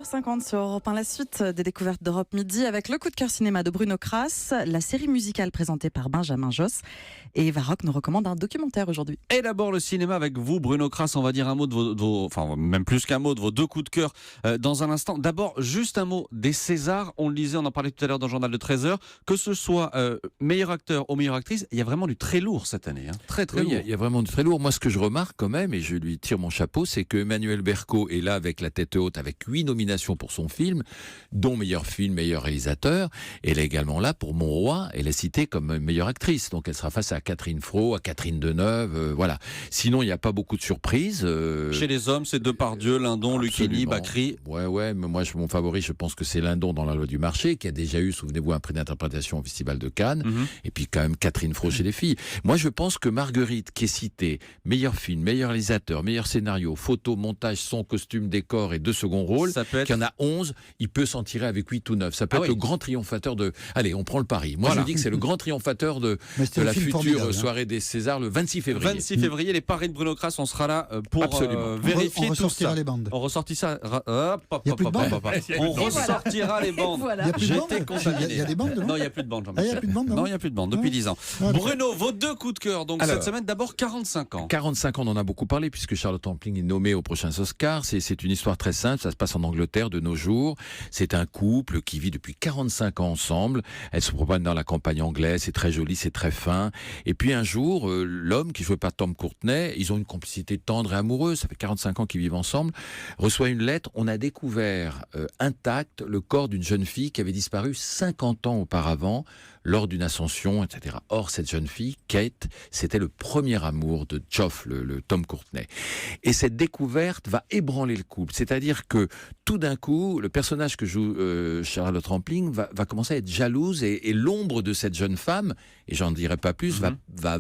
50 sur Europe 1, la suite des découvertes d'Europe Midi avec le coup de cœur cinéma de Bruno Kras, la série musicale présentée par Benjamin Josse, et Eva Rock nous recommande un documentaire aujourd'hui. Et d'abord le cinéma avec vous, Bruno Kras. On va dire un mot de vos enfin même plus qu'un mot, de vos deux coups de cœur dans un instant. D'abord, juste un mot des Césars. On le disait, on en parlait tout à l'heure dans le journal de 13h. Que ce soit meilleur acteur ou meilleure actrice, il y a vraiment du très lourd cette année. Très lourd. Il y a vraiment du très lourd. Moi, ce que je remarque quand même, et je lui tire mon chapeau, c'est que Emmanuelle Berco est là avec la tête haute, avec 8 nominations pour son film, dont meilleur film, meilleur réalisateur. Elle est également là pour Mon Roi. Elle est citée comme meilleure actrice. Donc elle sera face à Catherine Fro, à Catherine Deneuve. Voilà. Sinon, il n'y a pas beaucoup de surprises. Chez les hommes, c'est Depardieu, Lindon, Lucchini, Bacri. Ouais. Mais moi, mon favori, je pense que c'est Lindon dans La Loi du Marché, qui a déjà eu, souvenez-vous, un prix d'interprétation au Festival de Cannes. Et puis quand même Catherine Fro chez les filles. Moi, je pense que Marguerite, qui est citée meilleur film, meilleur réalisateur, meilleur scénario, photo, montage, son, costume, décor et 2 seconds rôles, qu'il y en a 11, il peut s'en tirer avec 8 ou 9. Ça peut être le grand triomphateur de... Allez, on prend le pari. Moi, je dis que c'est le grand triomphateur de la future soirée des Césars le 26 février. 26 février, les paris de Bruno Kras, on sera là pour vérifier tout ça. Les bandes. On ressortira ça. Il n'y a plus de bandes. On ressortira les bandes. Voilà. Il y a plus de J'étais bandes. contaminé. Il y a des bandes, non? Non, il n'y a plus de bandes, Ah, il n'y a plus de bandes, Non, il n'y a plus de bandes depuis 10 ans. Ah, Bruno, vos deux coups de cœur, donc Alors, cette semaine, d'abord 45 ans. 45 ans, on en a beaucoup parlé, puisque Charlotte Rampling est nommée aux prochains Oscars. C'est une histoire très simple, ça se passe en Angleterre de nos jours. C'est un couple qui vit depuis 45 ans ensemble. Elle se promène dans la campagne anglaise, c'est très joli, c'est très fin. Et puis un jour, l'homme, qui jouait par Tom Courtenay, ils ont une complicité tendre et amoureuse, ça fait 45 ans qu'ils vivent ensemble, reçoit une lettre. On a découvert intact le corps d'une jeune fille qui avait disparu 50 ans auparavant, lors d'une ascension, etc. Or, cette jeune fille, Kate, c'était le premier amour de Geoff, le Tom Courtenay. Et cette découverte va ébranler le couple. C'est-à-dire que, tout d'un coup, le personnage que joue Charlotte Rampling va commencer à être jalouse et l'ombre de cette jeune femme, et j'en dirai pas plus, va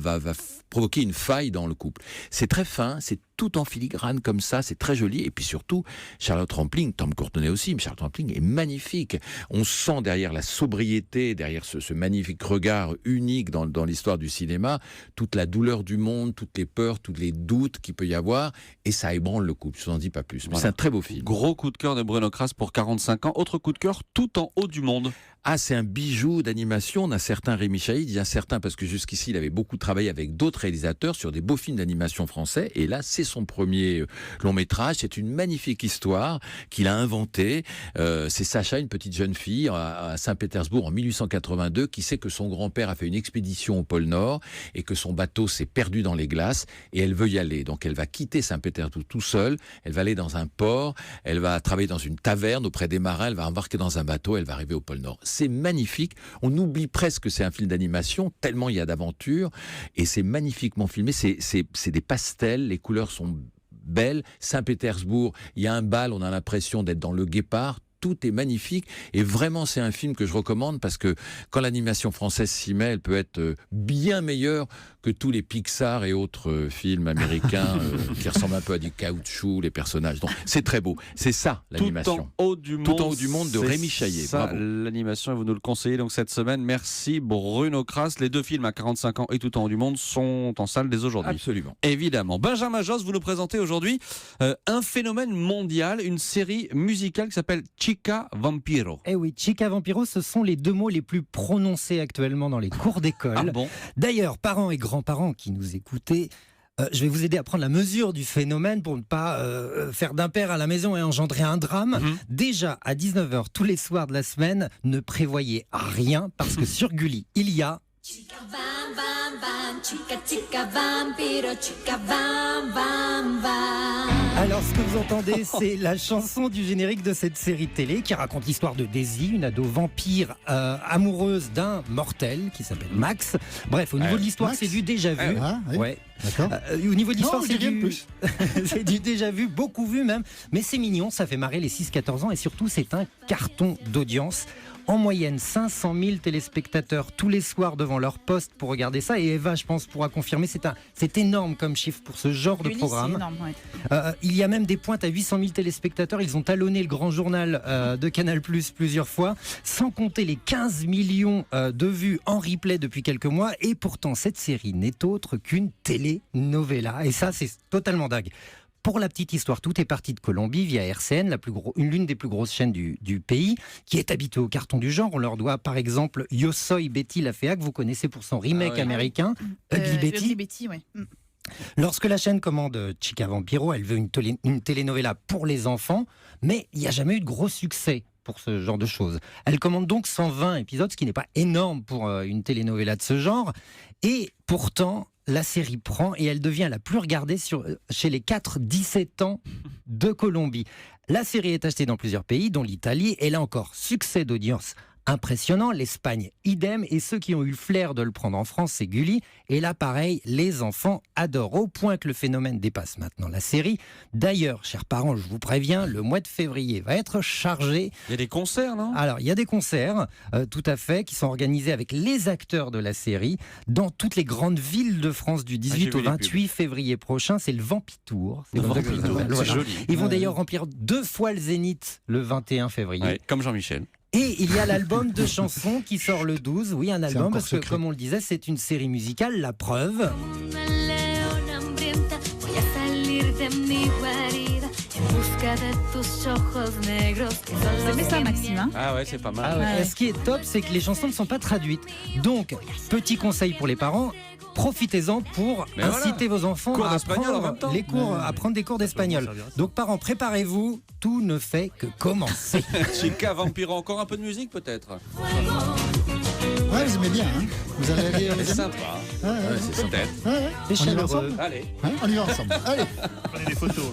provoquer une faille dans le couple. C'est très fin, c'est tout en filigrane comme ça, c'est très joli. Et puis surtout, Charlotte Rampling, Tom Courtenay aussi, mais Charlotte Rampling est magnifique. On sent derrière la sobriété, derrière ce magnifique regard unique dans l'histoire du cinéma, toute la douleur du monde, toutes les peurs, tous les doutes qu'il peut y avoir, et ça ébranle le couple, je vous en dis pas plus. Mais c'est un très beau film. Gros coup de cœur de Bruno Kras pour 45 ans. Autre coup de cœur, Tout en haut du monde. Ah, c'est un bijou d'animation d'un certain Rémi Chaïd. Il y a un certain, parce que jusqu'ici, il avait beaucoup travaillé avec d'autres réalisateurs sur des beaux films d'animation français. Et là, c'est son premier long métrage. C'est une magnifique histoire qu'il a inventée. C'est Sacha, une petite jeune fille à Saint-Pétersbourg en 1882, qui sait que son grand-père a fait une expédition au pôle Nord et que son bateau s'est perdu dans les glaces et elle veut y aller. Donc, elle va quitter Saint-Pétersbourg tout seul. Elle va aller dans un port. Elle va travailler dans une taverne auprès des marins. Elle va embarquer dans un bateau. Elle va arriver au pôle Nord. C'est magnifique. On oublie presque que c'est un film d'animation, tellement il y a d'aventures. Et c'est magnifiquement filmé. C'est des pastels. Les couleurs sont belles. Saint-Pétersbourg, il y a un bal. On a l'impression d'être dans le Guépard. Tout est magnifique. Et vraiment, c'est un film que je recommande parce que quand l'animation française s'y met, elle peut être bien meilleure que tous les Pixar et autres films américains qui ressemblent un peu à du caoutchouc, les personnages. Donc, c'est très beau. C'est ça, l'animation. Tout en haut du monde. Tout en haut du monde de Rémi Chaillet. Ça, bravo. L'animation, et vous nous le conseillez donc cette semaine. Merci Bruno Kras. Les deux films à 45 ans et Tout en haut du monde sont en salle dès aujourd'hui. Absolument. Évidemment. Benjamin Josse, vous nous présentez aujourd'hui un phénomène mondial, une série musicale qui s'appelle Chica Vampiro. Eh oui, Chica Vampiro, ce sont les 2 mots les plus prononcés actuellement dans les cours d'école. Ah bon ? D'ailleurs, parents et grands-parents qui nous écoutez, je vais vous aider à prendre la mesure du phénomène pour ne pas faire d'impair à la maison et engendrer un drame. Déjà, à 19h tous les soirs de la semaine, ne prévoyez rien parce que sur Gulli, il y a... Chica vam vam vam, chica chica vampiro, chica vam vam vam. Alors, ce que vous entendez, c'est la chanson du générique de cette série télé qui raconte l'histoire de Daisy, une ado vampire amoureuse d'un mortel qui s'appelle Max. Bref, au niveau de l'histoire, Max, c'est du déjà vu. Ah, oui. Ouais. D'accord. Au niveau de l'histoire, Non, c'est je dis rien de du... plus. c'est du déjà vu, beaucoup vu même. Mais c'est mignon, ça fait marrer les 6-14 ans et surtout, c'est un carton d'audience. En moyenne, 500 000 téléspectateurs tous les soirs devant leur poste pour regarder ça. Et Eva, je pense, pourra confirmer, c'est énorme comme chiffre pour ce genre de programme. C'est énorme, ouais. Il y a même des pointes à 800 000 téléspectateurs. Ils ont talonné le grand journal de Canal+ plusieurs fois, sans compter les 15 millions de vues en replay depuis quelques mois. Et pourtant, cette série n'est autre qu'une telenovela. Et ça, c'est totalement dingue. pour la petite histoire, tout est parti de Colombie via RCN, l'une des plus grosses chaînes du pays, qui est habituée au carton du genre. On leur doit par exemple Yo Soy Betty la Fea, que vous connaissez pour son remake américain, Ugly Betty. Ugly Betty, ouais. Lorsque la chaîne commande Chica Vampiro, elle veut une telenovela pour les enfants, mais il n'y a jamais eu de gros succès pour ce genre de choses. Elle commande donc 120 épisodes, ce qui n'est pas énorme pour une telenovela de ce genre. Et pourtant, la série prend et elle devient la plus regardée chez les 4-17 ans de Colombie. La série est achetée dans plusieurs pays, dont l'Italie, et là encore, succès d'audience impressionnant, l'Espagne idem, et ceux qui ont eu le flair de le prendre en France, c'est Gulli, et là pareil, les enfants adorent, au point que le phénomène dépasse maintenant la série. D'ailleurs, chers parents, je vous préviens, le mois de février va être chargé. Il y a des concerts, non ? Alors, il y a des concerts, tout à fait, qui sont organisés avec les acteurs de la série, dans toutes les grandes villes de France du 18 au 28 février prochain, c'est le Vampitour. Le Vampitour, c'est joli. Ils vont d'ailleurs remplir 2 fois le Zénith le 21 février. Ouais, comme Jean-Michel. Et il y a l'album de chansons qui sort le 12. Oui, un album, parce que, comme on le disait, c'est une série musicale, la preuve. Vous aimez ça, Maxime, hein? Ah ouais, c'est pas mal. Ah ouais. Et ce qui est top, c'est que les chansons ne sont pas traduites. Donc, petit conseil pour les parents, profitez-en pour inciter vos enfants Cours à d'espagnol en même temps. à prendre des cours d'espagnol. Donc, parents, préparez-vous, tout ne fait que commencer. Chica Vampiro, encore un peu de musique peut-être. Ouais, vous aimez bien, hein. Vous allez aller. C'est sympa. Ouais, C'est peut-être. ouais. C'est On y va chaleureux. ensemble, Allez. hein, on y va ensemble. Allez. Prenez des photos.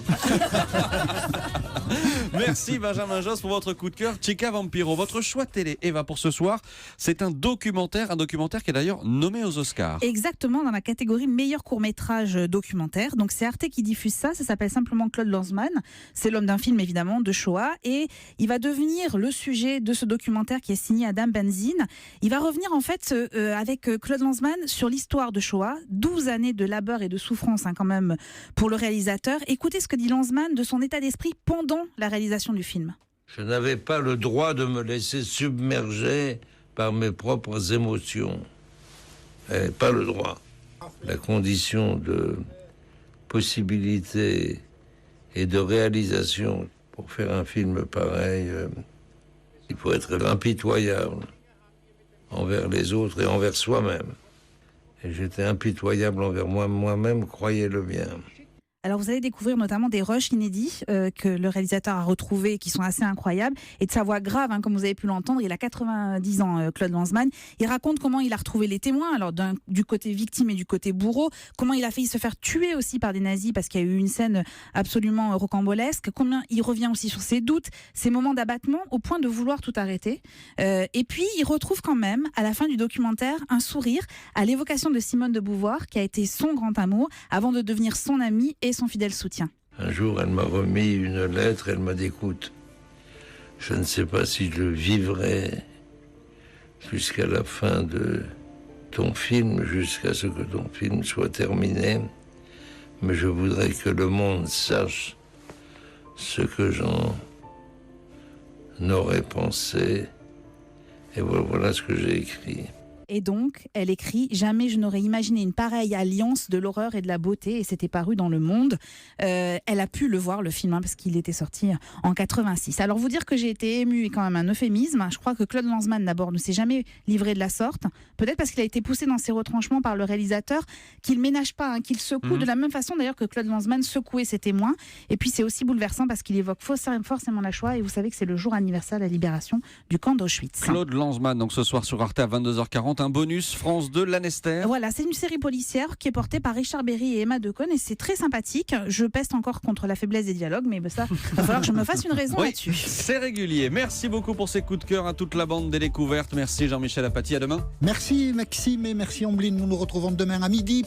Merci Benjamin Josse pour votre coup de cœur. Chica Vampiro, votre choix télé, Eva, pour ce soir, c'est un documentaire qui est d'ailleurs nommé aux Oscars. Exactement, dans la catégorie meilleur court-métrage documentaire. Donc c'est Arte qui diffuse ça s'appelle simplement Claude Lanzmann. C'est l'homme d'un film évidemment de Shoah et il va devenir le sujet de ce documentaire qui est signé Adam Benzine. Il va revenir en fait avec Claude Lanzmann sur l'histoire de Shoah, 12 années de labeur et de souffrance quand même pour le réalisateur. Écoutez ce que dit Lanzmann de son état d'esprit pendant la réalisation du film. Je n'avais pas le droit de me laisser submerger par mes propres émotions. Pas le droit. La condition de possibilité et de réalisation pour faire un film pareil, il faut être impitoyable envers les autres et envers soi-même. Et j'étais impitoyable envers moi-même, croyez-le bien. Alors vous allez découvrir notamment des rushs inédits que le réalisateur a retrouvés qui sont assez incroyables et de sa voix grave, hein, comme vous avez pu l'entendre. Il a 90 ans, Claude Lanzmann. Il raconte comment il a retrouvé les témoins, alors du côté victime et du côté bourreau, comment il a failli se faire tuer aussi par des nazis parce qu'il y a eu une scène absolument rocambolesque, combien il revient aussi sur ses doutes, ses moments d'abattement au point de vouloir tout arrêter. Et puis il retrouve quand même à la fin du documentaire un sourire à l'évocation de Simone de Beauvoir qui a été son grand amour avant de devenir son amie et son fidèle soutien. Un jour, elle m'a remis une lettre, elle m'a dit, écoute, je ne sais pas si je vivrai jusqu'à la fin de ton film, jusqu'à ce que ton film soit terminé, mais je voudrais que le monde sache ce que j'en aurais pensé, et voilà ce que j'ai écrit. Et donc, elle écrit « Jamais je n'aurais imaginé une pareille alliance de l'horreur et de la beauté » et c'était paru dans Le Monde. Elle a pu le voir, le film, hein, parce qu'il était sorti en 86. Alors, vous dire que j'ai été émue est quand même un euphémisme. Je crois que Claude Lanzmann, d'abord, ne s'est jamais livré de la sorte. Peut-être parce qu'il a été poussé dans ses retranchements par le réalisateur, qu'il ménage pas, hein, qu'il secoue de la même façon d'ailleurs que Claude Lanzmann secouait ses témoins. Et puis, c'est aussi bouleversant parce qu'il évoque forcément la Shoah et vous savez que c'est le jour anniversaire de la libération du camp d'Auschwitz. Claude Lanzmann, donc ce soir sur Arte à 22h40, un bonus France 2, Lanester. Voilà, c'est une série policière qui est portée par Richard Berry et Emma Decaune et c'est très sympathique. Je peste encore contre la faiblesse des dialogues, mais ça, il va falloir que je me fasse une raison là-dessus. C'est régulier. Merci beaucoup pour ces coups de cœur à toute la bande des découvertes. Merci Jean-Michel Apathy, à demain. Merci Maxime et merci Ambline. Nous nous retrouvons demain à midi.